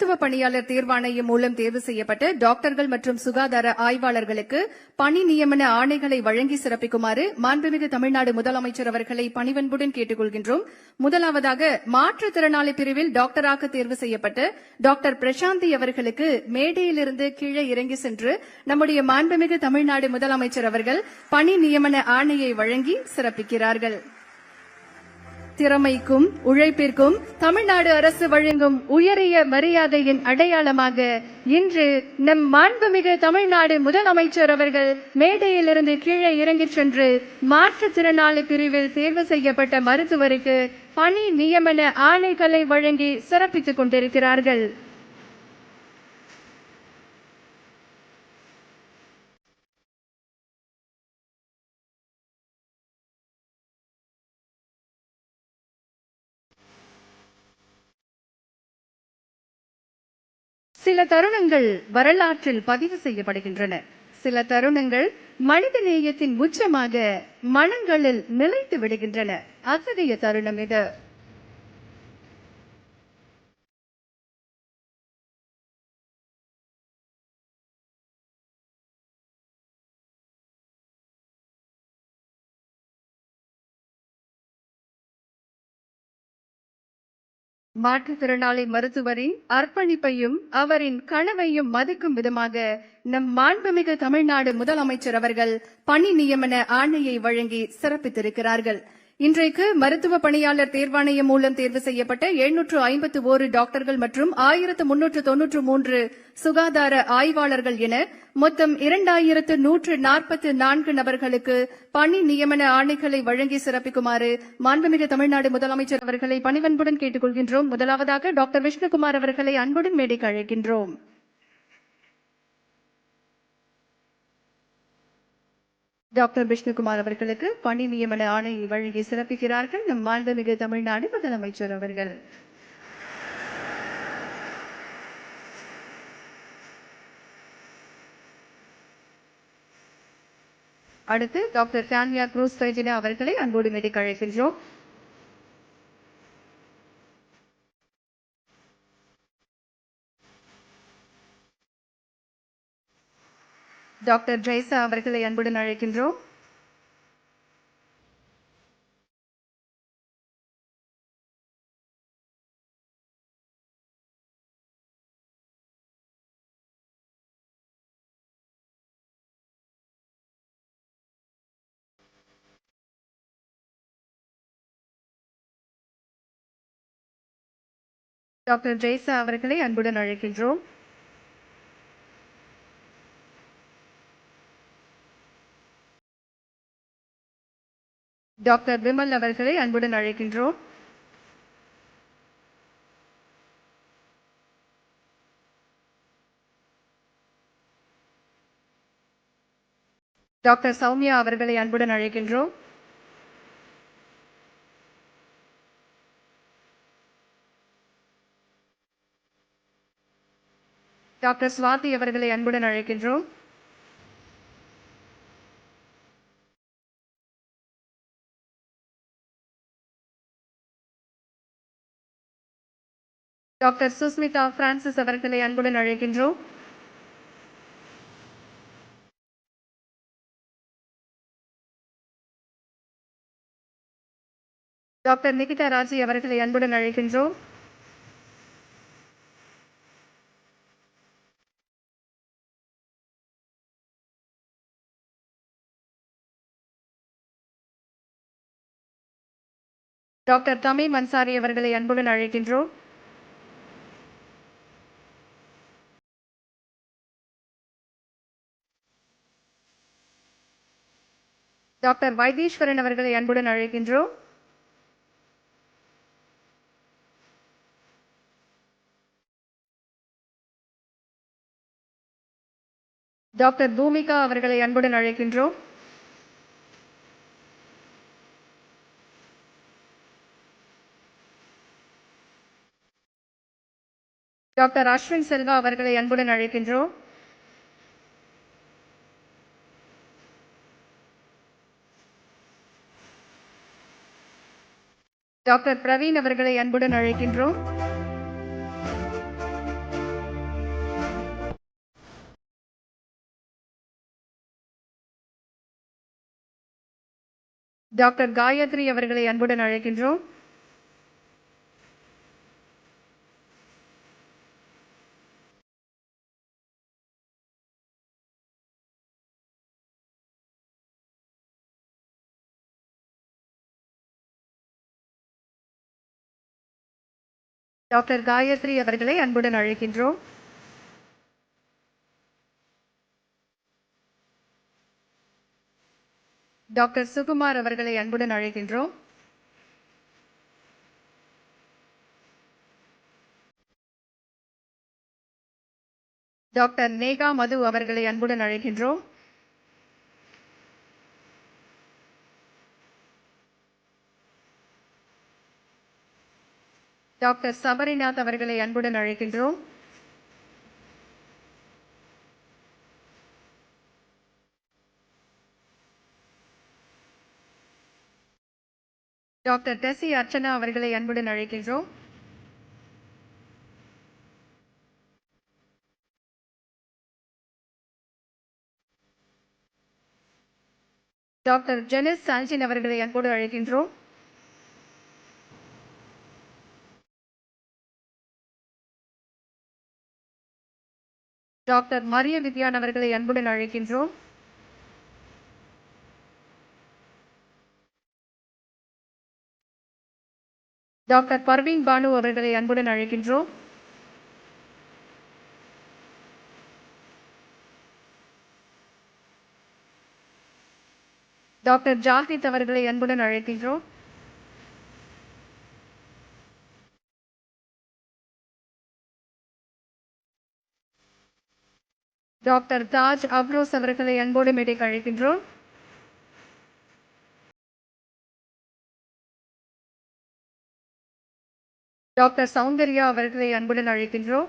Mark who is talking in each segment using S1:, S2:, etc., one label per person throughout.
S1: மருத்துவ பணியாளர் தேர்வாணையம் மூலம் தேர்வு செய்யப்பட்ட டாக்டர்கள் மற்றும் சுகாதார ஆய்வாளர்களுக்கு பணி நியமன ஆணைகளை வழங்கி சிறப்பிக்குமாறு மாண்புமிகு தமிழ்நாடு முதலமைச்சர் அவர்களை பணிவன்புடன் கேட்டுக் கொள்கின்றோம். முதலாவதாக மாற்றுத்திறனாளி பிரிவில் டாக்டராக தேர்வு செய்யப்பட்ட டாக்டர் பிரசாந்தி அவர்களுக்கு மேடையிலிருந்து கீழே இறங்கி சென்று நம்முடைய மாண்புமிகு தமிழ்நாடு முதலமைச்சர் அவர்கள் பணி நியமன ஆணையை வழங்கி சிறப்பிக்கிறார்கள். திறமைக்கும் உழைப்பிற்கும் தமிழ்நாடு அரசு வழங்கும் உயரிய மரியாதையின் அடையாளமாக இன்று நம் மாண்புமிகு தமிழ்நாடு முதலமைச்சர் அவர்கள் மேடையிலிருந்து கீழே இறங்கிச் சென்று மாற்றுத்திறனாளி பிரிவில் தேர்வு செய்யப்பட்ட மருத்துவருக்கு பணி நியமன ஆணைகளை வழங்கி சிறப்பித்துக் கொண்டிருக்கிறார்கள். சில தருணங்கள் வரலாற்றில் பதிவு செய்யப்படுகின்றன. சில தருணங்கள் மனித நேயத்தின் உச்சமாக மனங்களில் நிலைத்து விடுகின்றன. அத்தகைய தருணம் இது. மாற்றுத்திறனாளி மருத்துவரின் அர்ப்பணிப்பையும் அவரின் கனவையும் மதிக்கும் விதமாக நம் மாண்புமிகு தமிழ்நாடு முதலமைச்சர் அவர்கள் பணி நியமன ஆணையை வழங்கி சிறப்பித்திருக்கிறார்கள். இன்றைக்கு மருத்துவ பணியாளர் தேர்வாணையம் மூலம் தேர்வு செய்யப்பட்ட 751 டாக்டர்கள் மற்றும் 1393 சுகாதார ஆய்வாளர்கள் என மொத்தம் 2144 நபர்களுக்கு பணி நியமன ஆணைகளை வழங்கி சிறப்பிக்குமாறு மாண்புமிகு தமிழ்நாடு முதலமைச்சர் அவர்களை பணிவன்புடன் கேட்டுக் கொள்கின்றோம். முதலாவதாக டாக்டர் விஷ்ணுகுமார் அவர்களை அன்புடன் மேடைக்கு அழைக்கின்றோம். டாக்டர் விஷ்ணுகுமார் அவர்களுக்கு பணி நியமன ஆணையை வழங்கி சிறப்பிக்கிறார்கள் நம் மாண்புமிகு தமிழ்நாடு முதலமைச்சர் அவர்கள். அடுத்து டாக்டர் சான்யா குரூஸ் ஃபெர்டினா அவர்களை அன்போடு மேடைக்கு அழைக்கின்றோம். டாக்டர் ஜெய்சா அவர்களை அன்புடன் அழைக்கின்றோம். டாக்டர் ஜெய்சா அவர்களை அன்புடன் அழைக்கின்றோம். டாக்டர் விமல் அவர்களை அன்புடன் அழைக்கின்றோம். டாக்டர் சௌமியா அவர்களை அன்புடன் அழைக்கின்றோம். டாக்டர் சுவாதி அவர்களை அன்புடன் அழைக்கின்றோம். டாக்டர் சுஸ்மிதா பிரான்சிஸ் அவர்களை அன்புடன் அழைக்கின்றோம். டாக்டர் நிகிதா ராஜி அவர்களை அன்புடன் அழைக்கின்றோம். டாக்டர் தமீம் அன்சாரி அவர்களை அன்புடன் அழைக்கின்றோம். டாக்டர் வைத்தீஸ்வரன் அவர்களை அன்புடன் அழைக்கின்றோம். டாக்டர் பூமிகா அவர்களை அன்புடன் அழைக்கின்றோம். டாக்டர் அஸ்வின் செல்வா அவர்களை அன்புடன் அழைக்கின்றோம். டாக்டர் பிரவீன் அவர்களை அன்புடன் அழைக்கின்றோம். டாக்டர் காயத்ரி அவர்களை அன்புடன் அழைக்கின்றோம். டாக்டர் காயத்ரி அவர்களை அன்புடன் அழைக்கின்றோம். டாக்டர் சுகுமார் அவர்களை அன்புடன் அழைக்கின்றோம். டாக்டர் நேகா மது அவர்களை அன்புடன் அழைக்கின்றோம். டாக்டர் சபரிநாத் அவர்களை அன்புடன் அழைக்கின்றோம். டாக்டர் டெசி அர்ச்சனா அவர்களை அன்புடன் அழைக்கின்றோம். டாக்டர் ஜெனிஸ் சால்ஜின் அவர்களை அன்போடு அழைக்கின்றோம். டாக்டர் மரிய வித்யான் அவர்களை அன்புடன் அழைக்கின்றோம். டாக்டர் பர்வீன் பானு அவர்களை அன்புடன் அழைக்கின்றோம். டாக்டர் ஜாகித் அவர்களை அன்புடன் அழைக்கின்றோம். டாக்டர் தாஜ் அப்ரோஸ் அவர்களை அன்போடு மேடைக்கு அழைக்கின்றோம். டாக்டர் சௌந்தர்யா அவர்களை அன்புடன் அழைக்கின்றோம்.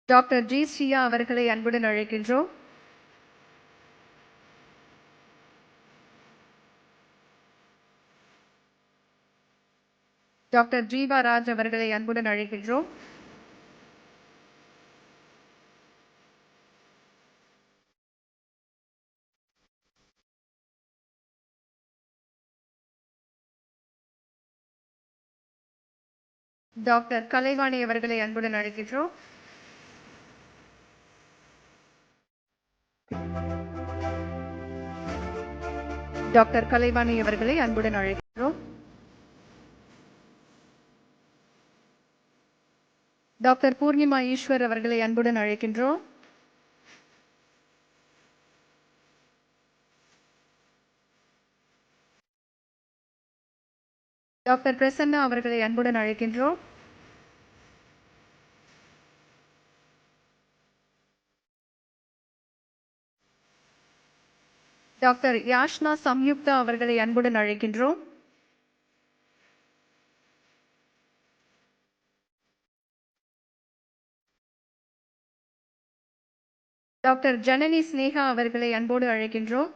S1: டாக்டர் ஜி ஸ்ரீயா அவர்களை அன்புடன் அழைக்கின்றோம். டாக்டர் ஜீவா ராஜ் அவர்களை அன்புடன் அழைக்கின்றோம். டாக்டர் கலைவாணி அவர்களை அன்புடன் அழைக்கின்றோம். டாக்டர் கலைவாணி அவர்களை அன்புடன் அழைக்கின்றோம். டாக்டர் பூர்ணிமா ஈஸ்வர் அவர்களை அன்புடன் அழைக்கின்றோம். டாக்டர் பிரசன்னா அவர்களை அன்புடன் அழைக்கின்றோம். டாக்டர் யாஷ்னா சம்யுக்தா அவர்களை அன்புடன் அழைக்கின்றோம். டாக்டர் ஜனனி ஸ்னேகா அவர்களை அன்போடு அழைக்கின்றோம்.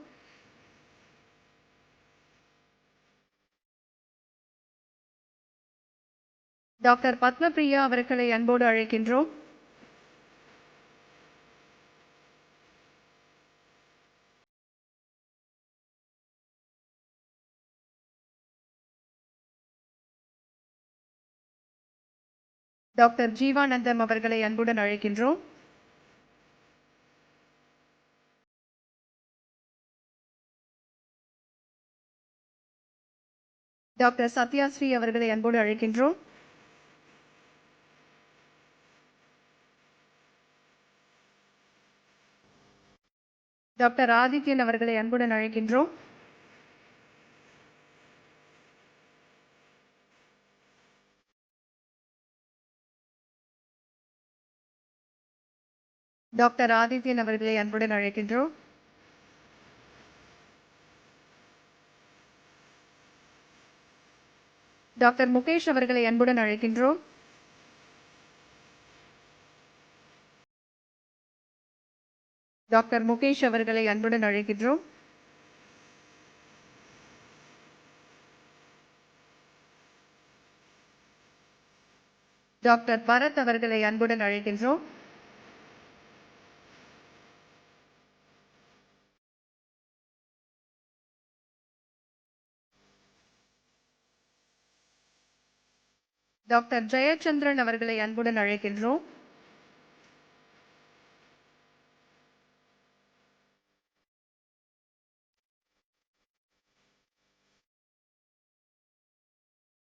S1: டாக்டர் பத்மபிரியா அவர்களை அன்போடு அழைக்கின்றோம். டாக்டர் ஜீவானந்தம் அவர்களை அன்புடன் அழைக்கின்றோம். டாக்டர் சத்யாஸ்ரீ அவர்களை அன்போடு அழைக்கின்றோம். டாக்டர் ஆதித்யன் அவர்களை அன்புடன் அழைக்கின்றோம். டாக்டர் ஆதித்யன் அவர்களை அன்புடன் அழைக்கின்றோம். டாக்டர் முகேஷ் அவர்களை அன்புடன் அழைக்கின்றோம். டாக்டர் முகேஷ் அவர்களை அன்புடன் அழைக்கின்றோம். டாக்டர் பரத் அவர்களை அன்புடன் அழைக்கின்றோம். டாக்டர் ஜெயச்சந்திரன் அவர்களை அன்புடன் அழைக்கின்றோம்.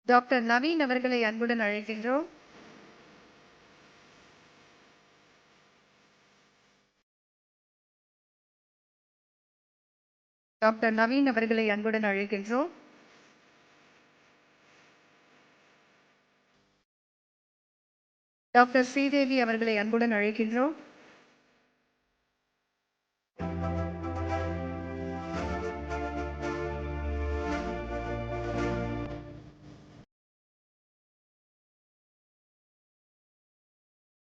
S1: டாக்டர் நவீன் அவர்களை அன்புடன் அழைக்கின்றோம். டாக்டர் நவீன் அவர்களை அன்புடன் அழைக்கின்றோம். டாக்டர் ஸ்ரீதேவி அவர்களை அன்புடன் அழைக்கின்றோம்.